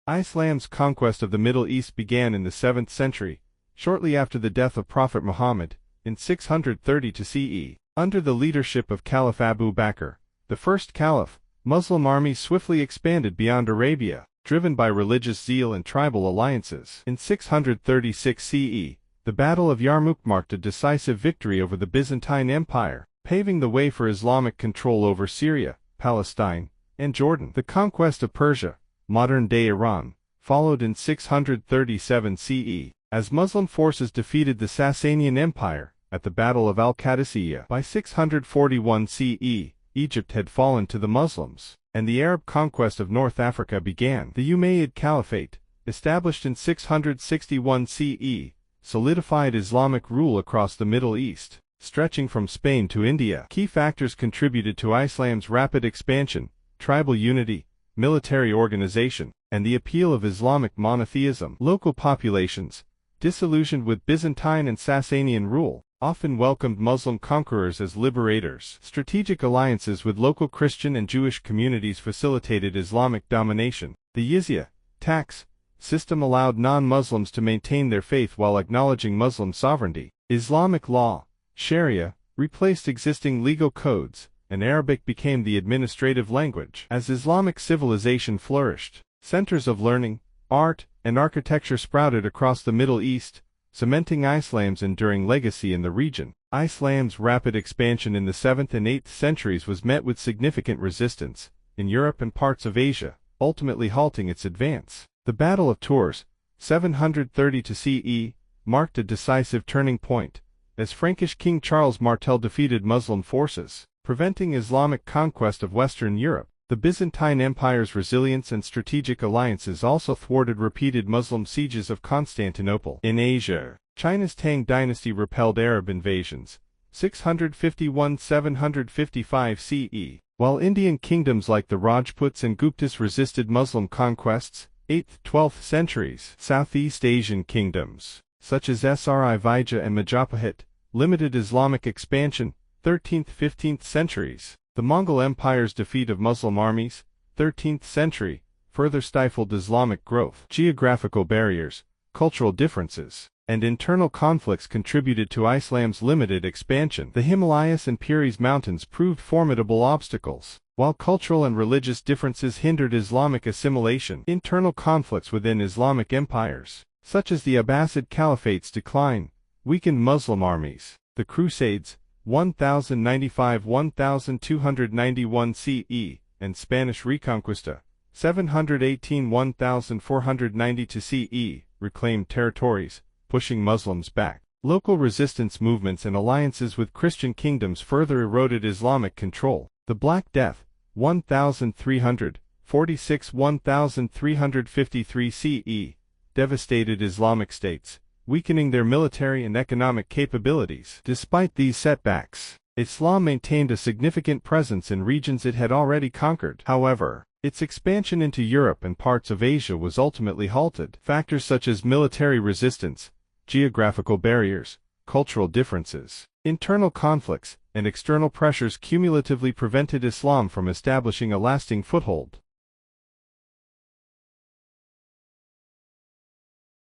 Islam's conquest of the Middle East began in the 7th century, shortly after the death of Prophet Muhammad, in 630 CE. Under the leadership of Caliph Abu Bakr, the first caliph, Muslim armies swiftly expanded beyond Arabia, driven by religious zeal and tribal alliances. In 636 CE, the Battle of Yarmouk marked a decisive victory over the Byzantine Empire, paving the way for Islamic control over Syria, Palestine, and Jordan. The conquest of Persia, modern-day Iran, followed in 637 CE, as Muslim forces defeated the Sasanian Empire at the Battle of Al-Qadisiyah. By 641 CE, Egypt had fallen to the Muslims, and the Arab conquest of North Africa began. The Umayyad Caliphate, established in 661 CE, solidified Islamic rule across the Middle East, stretching from Spain to India. Key factors contributed to Islam's rapid expansion: tribal unity, military organization, and the appeal of Islamic monotheism. Local populations, disillusioned with Byzantine and Sasanian rule, often welcomed Muslim conquerors as liberators. Strategic alliances with local Christian and Jewish communities facilitated Islamic domination. The jizya tax system allowed non-Muslims to maintain their faith while acknowledging Muslim sovereignty. Islamic law, Sharia, replaced existing legal codes, and Arabic became the administrative language. As Islamic civilization flourished, centers of learning, art, and architecture sprouted across the Middle East, cementing Islam's enduring legacy in the region. Islam's rapid expansion in the 7th and 8th centuries was met with significant resistance in Europe and parts of Asia, ultimately halting its advance. The Battle of Tours, 730 CE, marked a decisive turning point, as Frankish King Charles Martel defeated Muslim forces, preventing Islamic conquest of Western Europe. The Byzantine Empire's resilience and strategic alliances also thwarted repeated Muslim sieges of Constantinople. In Asia, China's Tang dynasty repelled Arab invasions, 651–755 CE, while Indian kingdoms like the Rajputs and Guptas resisted Muslim conquests, 8th–12th centuries. Southeast Asian kingdoms, such as Sri Vijaya and Majapahit, limited Islamic expansion, 13th–15th centuries. The Mongol Empire's defeat of Muslim armies, 13th century, further stifled Islamic growth. Geographical barriers, cultural differences, and internal conflicts contributed to Islam's limited expansion. The Himalayas and Puris Mountains proved formidable obstacles, while cultural and religious differences hindered Islamic assimilation. Internal conflicts within Islamic empires, such as the Abbasid Caliphate's decline, weakened Muslim armies. The Crusades, 1095–1291 CE, and Spanish Reconquista, 718–1492 CE, reclaimed territories, pushing Muslims back. Local resistance movements and alliances with Christian kingdoms further eroded Islamic control. The Black Death, 1346–1353 CE, devastated Islamic states, weakening their military and economic capabilities. Despite these setbacks, Islam maintained a significant presence in regions it had already conquered. However, its expansion into Europe and parts of Asia was ultimately halted. Factors such as military resistance, geographical barriers, cultural differences, internal conflicts, and external pressures cumulatively prevented Islam from establishing a lasting foothold.